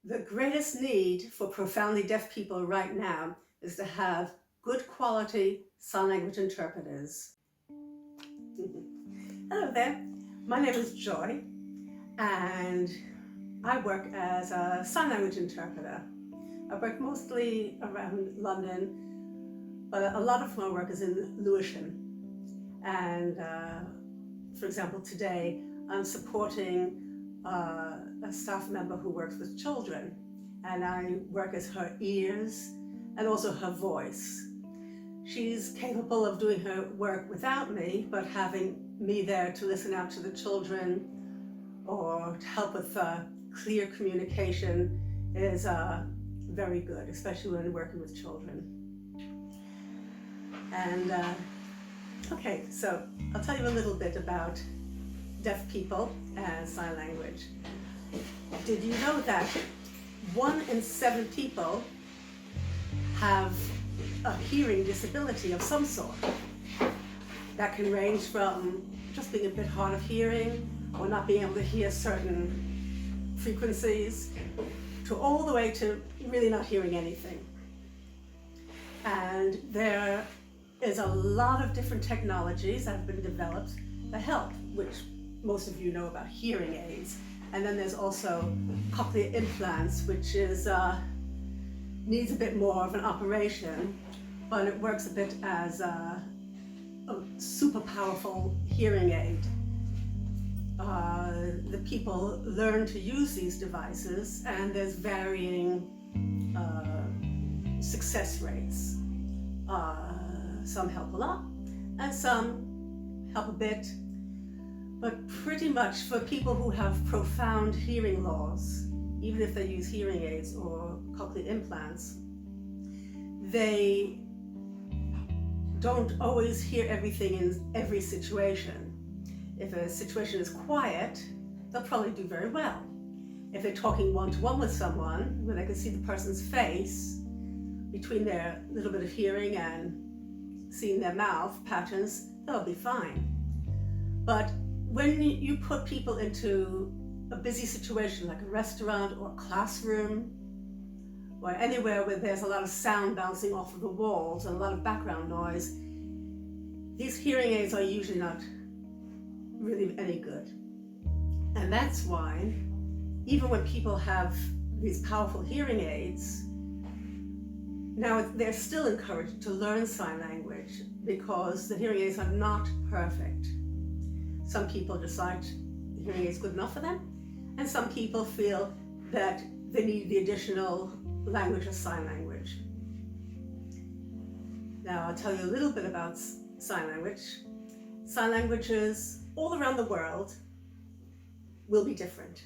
The greatest need for profoundly deaf people right now is to have good quality sign language interpreters. Hello there, my name is Joy and I work as a sign language interpreter. I work mostly around London, but a lot of my work is in Lewisham. And for example, today I'm supporting a staff member who works with children, and I work as her ears and also her voice. She's capable of doing her work without me, but having me there to listen out to the children or to help with clear communication is very good, especially when working with children. And okay, so I'll tell you a little bit about deaf people and sign language. Did you know that 1 in 7 people have a hearing disability of some sort? That can range from just being a bit hard of hearing or not being able to hear certain frequencies to all the way to really not hearing anything. And there is a lot of different technologies that have been developed that help, which most of you know about hearing aids. And then there's also cochlear implants, which is needs a bit more of an operation, but it works a bit as a super powerful hearing aid. The people learn to use these devices, and there's varying success rates. Some help a lot, and some help a bit. But pretty much for people who have profound hearing loss, even if they use hearing aids or cochlear implants, they don't always hear everything in every situation. If a situation is quiet, they'll probably do very well. If they're talking one-to-one with someone, where they can see the person's face between their little bit of hearing and seeing their mouth patterns, they'll be fine. But when you put people into a busy situation like a restaurant or a classroom or anywhere where there's a lot of sound bouncing off of the walls and a lot of background noise, these hearing aids are usually not really any good. And that's why even when people have these powerful hearing aids, now they're still encouraged to learn sign language because the hearing aids are not perfect. Some people decide the hearing aid is good enough for them, and some people feel that they need the additional language of sign language. Now I'll tell you a little bit about sign language. Sign languages all around the world will be different.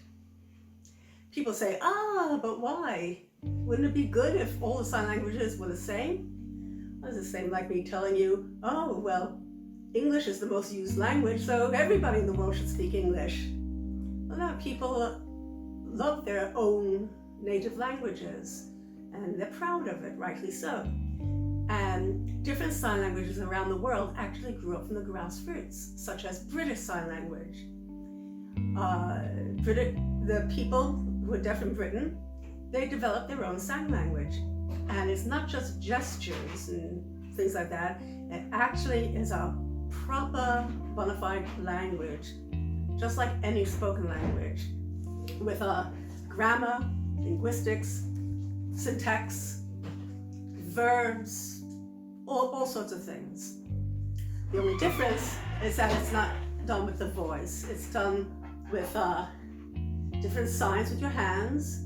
People say, but why? Wouldn't it be good if all the sign languages were the same? Well, it's the same like me telling you, English is the most used language, so everybody in the world should speak English. Well, no, people love their own native languages, and they're proud of it, rightly so. And different sign languages around the world actually grew up from the grassroots, such as British Sign Language. The people who are deaf in Britain, they developed their own sign language. And it's not just gestures and things like that, it actually is a proper bona fide language, just like any spoken language, with a grammar, linguistics, syntax, verbs, all sorts of things. The only difference is that it's not done with the voice. It's done with different signs with your hands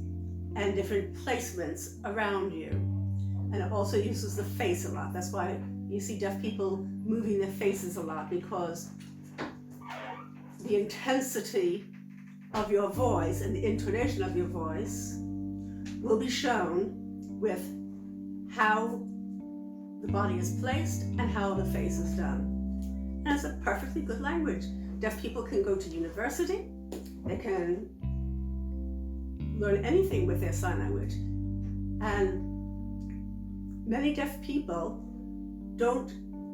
and different placements around you. And it also uses the face a lot. That's why you see deaf people moving their faces a lot, because the intensity of your voice and the intonation of your voice will be shown with how the body is placed and how the face is done. And it's a perfectly good language. Deaf people can go to university, they can learn anything with their sign language. And many deaf people don't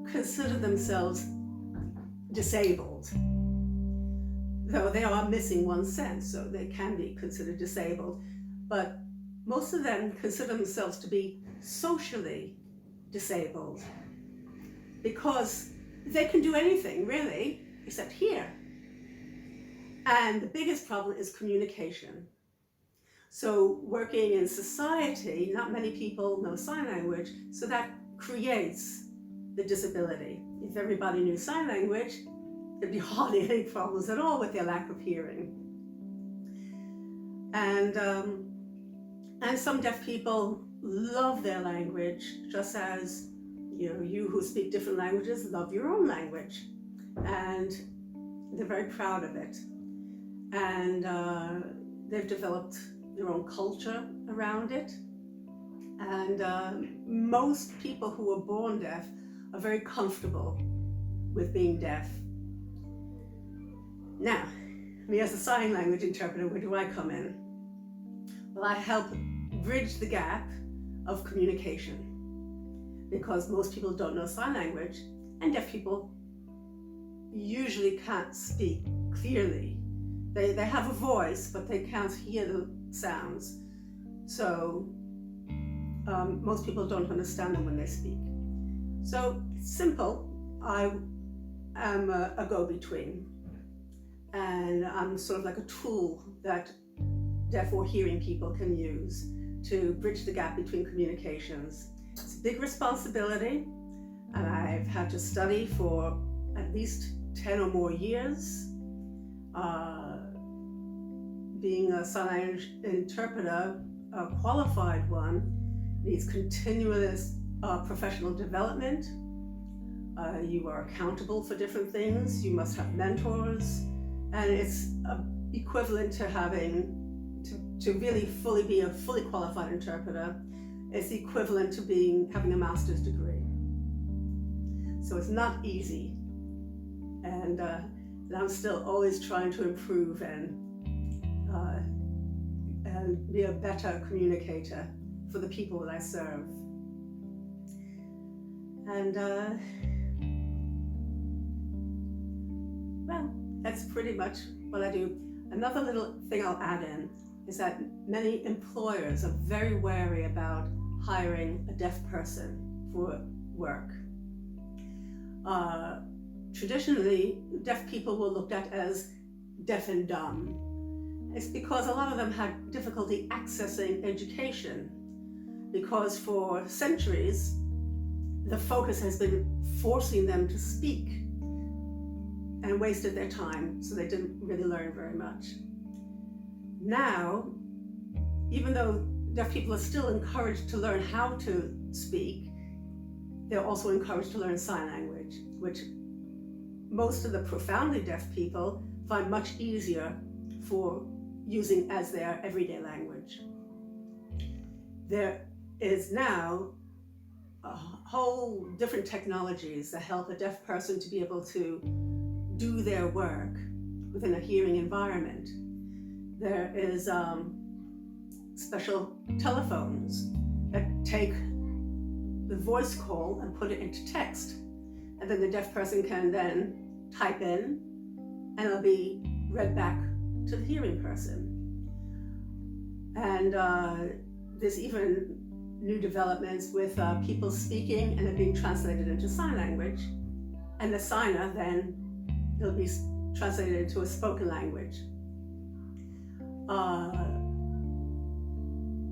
consider themselves disabled, though they are missing one sense, so they can be considered disabled. But most of them consider themselves to be socially disabled because they can do anything really except hear. And the biggest problem is communication. So working in society, not many people know sign language, so that creates the disability. If everybody knew sign language, there'd be hardly any problems at all with their lack of hearing. And some deaf people love their language, just as you who speak different languages love your own language, and they're very proud of it. And they've developed their own culture around it. And most people who are born deaf are very comfortable with being deaf. Now, me as a sign language interpreter, where do I come in? Well, I help bridge the gap of communication, because most people don't know sign language, and deaf people usually can't speak clearly. They have a voice, but they can't hear the sounds. So most people don't understand them when they speak. So it's simple. I am a go-between, and I'm sort of like a tool that deaf or hearing people can use to bridge the gap between communications. It's a big responsibility, and I've had to study for at least 10 or more years. Being a sign language interpreter, a qualified one, needs continuous professional development. You are accountable for different things. You must have mentors, and it's equivalent to having to really fully be a fully qualified interpreter. It's equivalent to having a master's degree. So it's not easy, and I'm still always trying to improve and be a better communicator for the people that I serve. And well, that's pretty much what I do. Another little thing I'll add in is that many employers are very wary about hiring a deaf person for work. Traditionally, deaf people were looked at as deaf and dumb. It's because a lot of them had difficulty accessing education, because for centuries, the focus has been forcing them to speak and wasted their time, so they didn't really learn very much. Now, even though deaf people are still encouraged to learn how to speak, they're also encouraged to learn sign language, which most of the profoundly deaf people find much easier for using as their everyday language. There is now a whole different technologies that help a deaf person to be able to do their work within a hearing environment. There is special telephones that take the voice call and put it into text, and then the deaf person can then type in, and it'll be read back to the hearing person. And there's even new developments with people speaking and it being translated into sign language, and the signer then it'll be translated into a spoken language.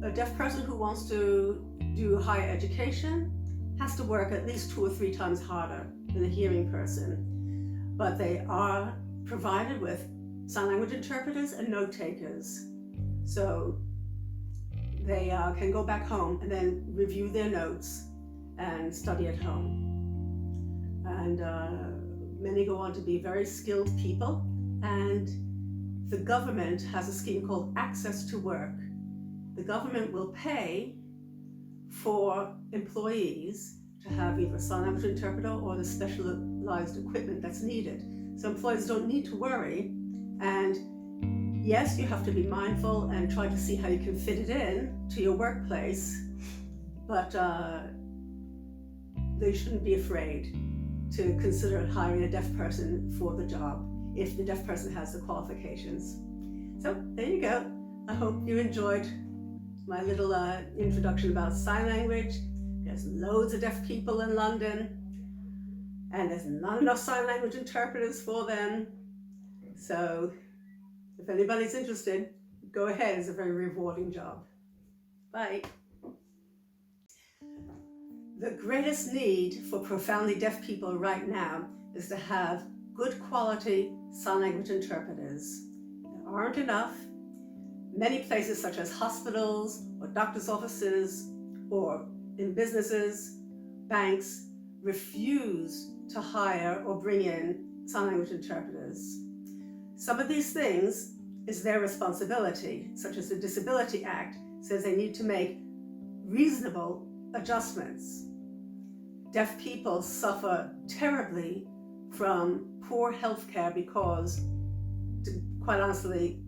A deaf person who wants to do higher education has to work at least 2 or 3 times harder than a hearing person, but they are provided with sign language interpreters and note takers. So they can go back home and then review their notes and study at home. And many go on to be very skilled people, and the government has a scheme called Access to Work. The government will pay for employees to have either a sign language interpreter or the specialized equipment that's needed. So employers don't need to worry, and yes, you have to be mindful and try to see how you can fit it in to your workplace, but they shouldn't be afraid to consider hiring a deaf person for the job if the deaf person has the qualifications. So there you go. I hope you enjoyed my little introduction about sign language. There's loads of deaf people in London, and there's not enough sign language interpreters for them. So if anybody's interested, go ahead. It's a very rewarding job. Bye. The greatest need for profoundly deaf people right now is to have good quality sign language interpreters. There aren't enough. Many places such as hospitals or doctor's offices or in businesses, banks, refuse to hire or bring in sign language interpreters. Some of these things is their responsibility, such as the Disability Act says they need to make reasonable adjustments. Deaf people suffer terribly from poor health care because, quite honestly,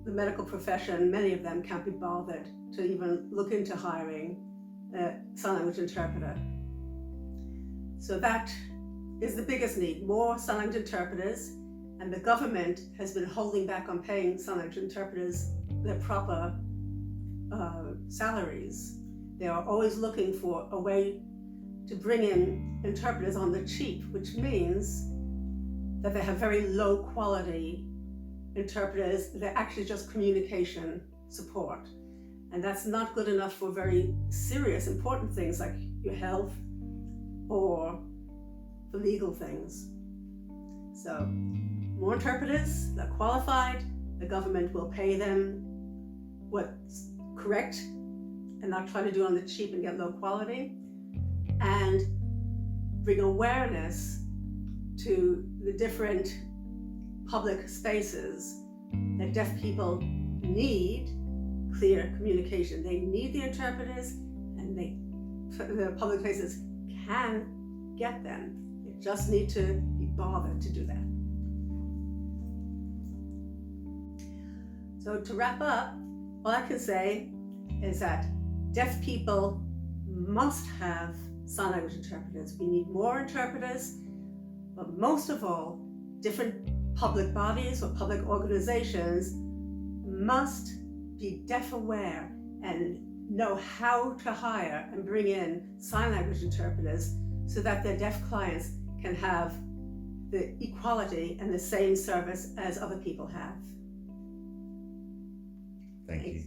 the medical profession, many of them can't be bothered to even look into hiring a sign language interpreter. So that is the biggest need, more sign language interpreters, and the government has been holding back on paying sign language interpreters their proper salaries. They are always looking for a way to bring in interpreters on the cheap, which means that they have very low quality interpreters. They're actually just communication support. And that's not good enough for very serious, important things like your health or for legal things. So more interpreters, they're qualified, the government will pay them what's correct and not try to do it on the cheap and get low quality, and bring awareness to the different public spaces that deaf people need clear communication. They need the interpreters, and the public places can get them. They just need to be bothered to do that. So to wrap up, all I can say is that deaf people must have sign language interpreters. We need more interpreters, but most of all, different public bodies or public organizations must be deaf aware and know how to hire and bring in sign language interpreters so that their deaf clients can have the equality and the same service as other people have. Thank you.